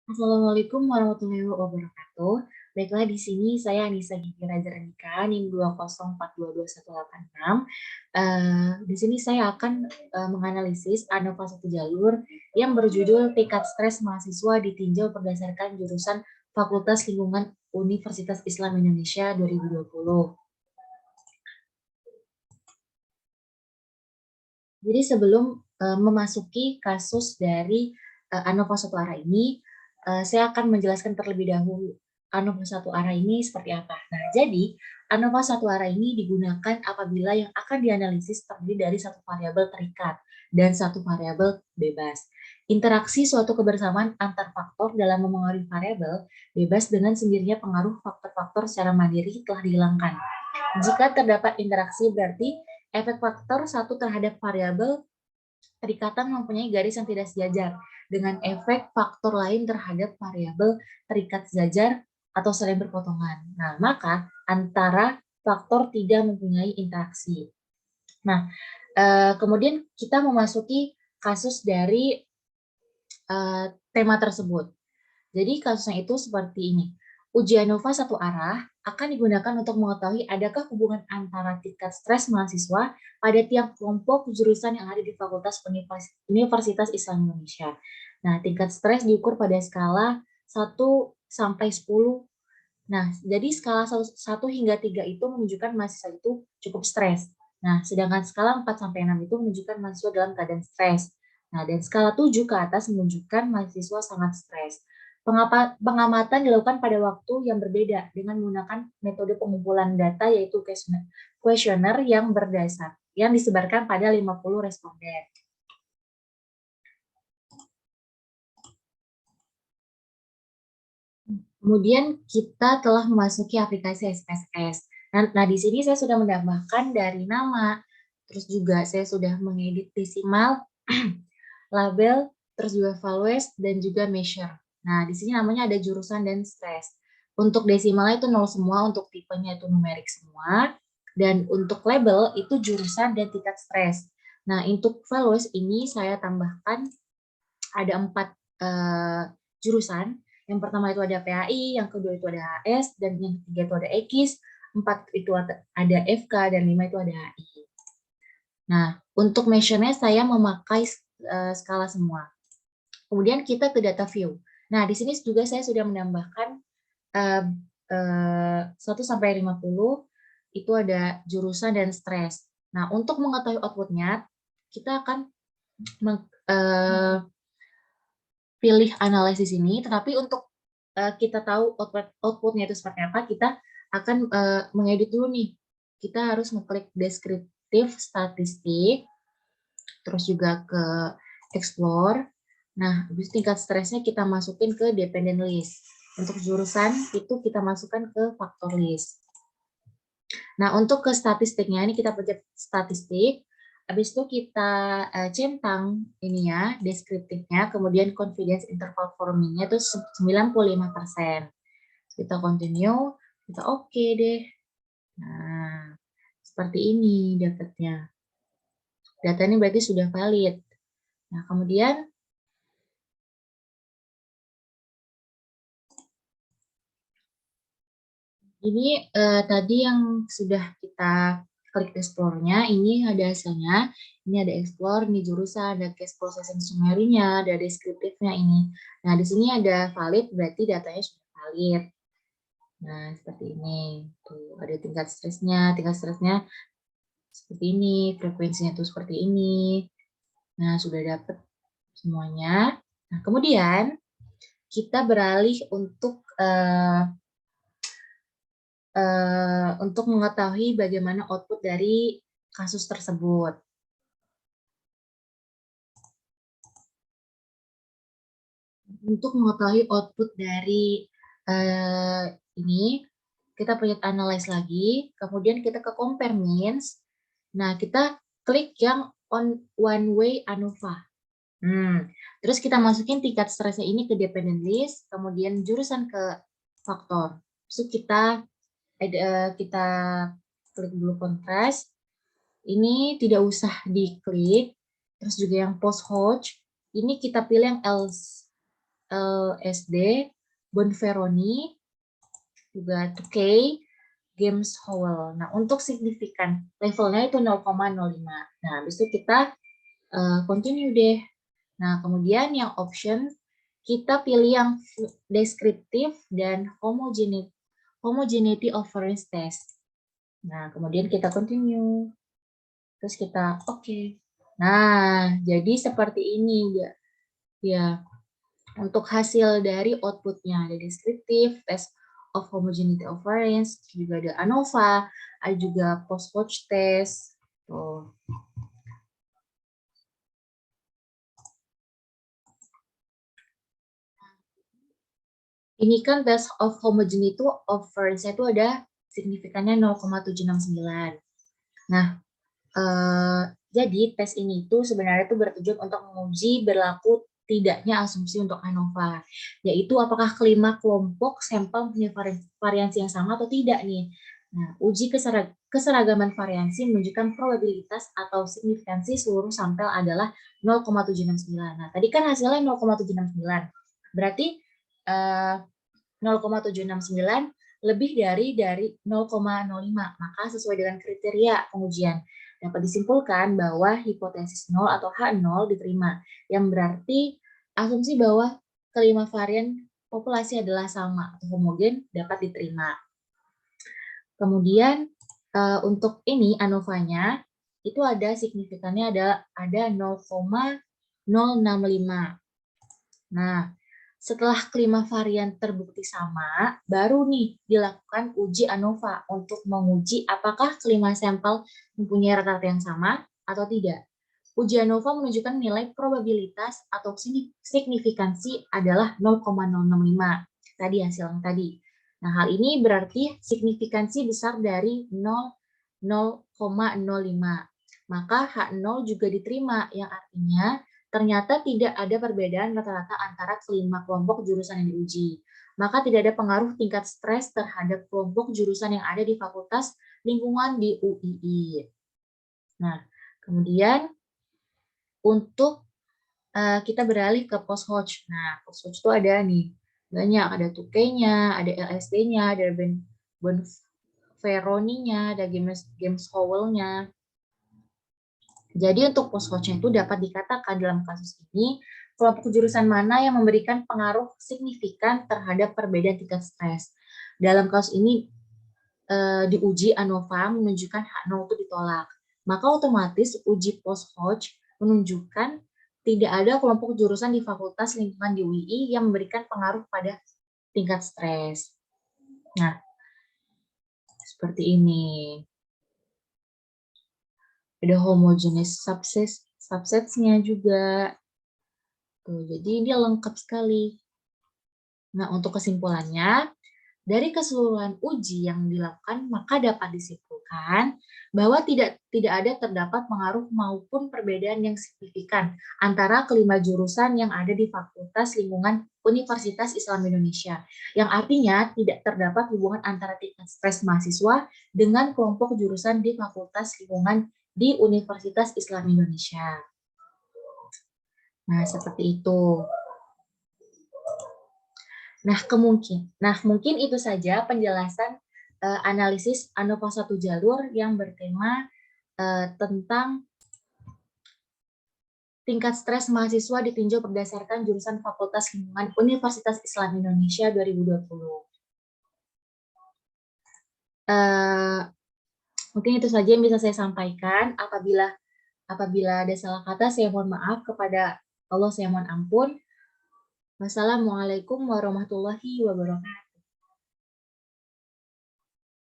Assalamualaikum warahmatullahi wabarakatuh. Baiklah, di sini saya Anissa Giti Raja Andika, NIM 2042218. Di sini saya akan menganalisis ANOVA 1 jalur yang berjudul Tingkat Stres Mahasiswa Ditinjau Berdasarkan Jurusan Fakultas Lingkungan Universitas Islam Indonesia 2020. Jadi sebelum memasuki kasus dari ANOVA 1 arah ini, saya akan menjelaskan terlebih dahulu ANOVA 1 arah ini seperti apa. Nah, jadi ANOVA 1 arah ini digunakan apabila yang akan dianalisis terdiri dari satu variabel terikat dan satu variabel bebas. Interaksi suatu kebersamaan antar faktor dalam memengaruhi variabel bebas dengan sendirinya pengaruh faktor-faktor secara mandiri telah dihilangkan. Jika terdapat interaksi, berarti efek faktor satu terhadap variabel terikatan mempunyai garis yang tidak sejajar dengan efek faktor lain terhadap variabel terikat sejajar atau saling berpotongan. Nah, maka antara faktor tidak mempunyai interaksi. Nah, kemudian kita memasuki kasus dari tema tersebut. Jadi kasusnya itu seperti ini. Uji ANOVA satu arah akan digunakan untuk mengetahui adakah hubungan antara tingkat stres mahasiswa pada tiap kelompok jurusan yang ada di Fakultas Universitas Islam Indonesia. Nah, tingkat stres diukur pada skala 1 sampai 10. Nah, jadi skala 1 hingga 3 itu menunjukkan mahasiswa itu cukup stres. Nah, sedangkan skala 4 sampai 6 itu menunjukkan mahasiswa dalam keadaan stres. Nah, dan skala 7 ke atas menunjukkan mahasiswa sangat stres. Pengamatan dilakukan pada waktu yang berbeda dengan menggunakan metode pengumpulan data yaitu kuesioner yang berdasar yang disebarkan pada 50 responden. Kemudian kita telah memasuki aplikasi SPSS. Nah, di sini saya sudah menambahkan dari nama, terus juga saya sudah mengedit desimal, label, terus juga values, dan juga measure. Nah, di sini namanya ada jurusan dan stres. Untuk desimalnya itu 0 semua, untuk tipenya itu numerik semua, dan untuk label itu jurusan dan tingkat stres. Nah, untuk values ini saya tambahkan ada 4 jurusan. Yang pertama itu ada PAI, yang kedua itu ada HS, dan yang ketiga itu ada EKIS, 4 itu ada FK, dan 5 itu ada HI. Nah, untuk measure-nya saya memakai skala semua. Kemudian kita ke data view. Nah, di sini juga saya sudah menambahkan 1 sampai 50 itu ada jurusan dan stres. Nah, untuk mengetahui output-nya, kita akan pilih analisis ini, tetapi untuk kita tahu output-nya itu seperti apa, kita akan mengedit dulu nih. Kita harus mengklik deskriptif statistik, terus juga ke explore. Nah, habis tingkat stresnya kita masukin ke dependent list. Untuk jurusan itu kita masukkan ke factor list. Nah, untuk ke statistiknya, ini kita pencet statistik. Habis itu kita centang ini ya, deskriptifnya, kemudian confidence interval forming-nya itu 95%. Kita continue, kita oke deh. Nah, seperti ini dapatnya. Data ini berarti sudah valid. Nah, kemudian ini tadi yang sudah kita klik explore-nya, ini ada hasilnya. Ini ada explore, ini jurusan, ada case processing summary-nya, ada deskriptifnya ini. Nah, di sini ada valid, berarti datanya sudah valid. Nah, seperti ini. Tuh, ada tingkat stresnya seperti ini, frekuensinya tuh seperti ini. Nah, sudah dapat semuanya. Nah, kemudian kita beralih untuk mengetahui bagaimana output dari kasus tersebut. Untuk mengetahui output dari ini, kita pencet analyze lagi, kemudian kita ke compare means. Nah, kita klik yang on one way ANOVA. Terus kita masukin tingkat stresnya ini ke dependent list, kemudian jurusan ke faktor. Terus kita klik dulu contrast. Ini tidak usah diklik. Terus juga yang post Hodge, ini kita pilih yang else. LSD, Bonferroni, juga 2K, James Howell. Nah, untuk signifikan levelnya itu 0,05. Nah, habis itu kita continue deh. Nah, kemudian yang option, kita pilih yang deskriptif dan homogeneity of variance test. Nah, kemudian kita continue. Terus kita oke. Nah, jadi seperti ini ya. Ya, untuk hasil dari outputnya ada deskriptif, test of homogeneity of variance, juga ada ANOVA, ada juga post-Hodge test. Tuh. Ini kan test of homogeneity of variance itu ada signifikannya 0,769. Nah, jadi tes ini itu sebenarnya itu bertujuan untuk menguji berlaku tidaknya asumsi untuk ANOVA, yaitu apakah kelima kelompok sampel punya variansi yang sama atau tidak nih. Nah, uji keseragaman variansi menunjukkan probabilitas atau signifikansi seluruh sampel adalah 0,769. Nah, tadi kan hasilnya 0,769. Berarti 0,769 lebih dari 0,05, maka sesuai dengan kriteria pengujian. Dapat disimpulkan bahwa hipotesis 0 atau H0 diterima, yang berarti asumsi bahwa kelima varian populasi adalah sama atau homogen dapat diterima. Kemudian untuk ini ANOVA-nya itu ada signifikannya ada 0,065. Nah, setelah kelima varian terbukti sama, baru nih dilakukan uji ANOVA untuk menguji apakah kelima sampel mempunyai rata-rata yang sama atau tidak. Uji ANOVA menunjukkan nilai probabilitas atau signifikansi adalah 0,065. Tadi hasil yang tadi. Nah, hal ini berarti signifikansi besar dari 0,05. Maka H0 juga diterima, yang artinya ternyata tidak ada perbedaan rata-rata antara kelima kelompok jurusan yang diuji. Maka tidak ada pengaruh tingkat stres terhadap kelompok jurusan yang ada di Fakultas Lingkungan di UII. Nah, kemudian untuk kita beralih ke post-Hodge. Nah, post-Hodge itu ada nih, banyak. Ada 2K-nya, ada LSD-nya, ada Bonferroni-nya, ada James Howell-nya. Jadi untuk post-Hodge itu dapat dikatakan dalam kasus ini, kelompok jurusan mana yang memberikan pengaruh signifikan terhadap perbedaan tingkat stres. Dalam kasus ini diuji ANOVA menunjukkan H0 itu ditolak. Maka otomatis uji post-Hodge menunjukkan tidak ada kelompok jurusan di Fakultas Lingkungan di UII yang memberikan pengaruh pada tingkat stres. Nah, seperti ini. Ada homogeneous subsets-nya juga. Tuh, jadi ini lengkap sekali. Nah, untuk kesimpulannya, dari keseluruhan uji yang dilakukan, maka dapat disimpulkan bahwa tidak ada terdapat pengaruh maupun perbedaan yang signifikan antara kelima jurusan yang ada di Fakultas Lingkungan Universitas Islam Indonesia, yang artinya tidak terdapat hubungan antara tingkat stres mahasiswa dengan kelompok jurusan di Fakultas Lingkungan di Universitas Islam Indonesia. Nah, seperti itu. Nah, mungkin itu saja penjelasan analisis ANOVA satu jalur yang bertema tentang tingkat stres mahasiswa ditinjau berdasarkan jurusan Fakultas Lingkungan Universitas Islam Indonesia 2020. Mungkin itu saja yang bisa saya sampaikan. Apabila ada salah kata, saya mohon maaf. Kepada Allah saya mohon ampun. Wassalamualaikum warahmatullahi wabarakatuh.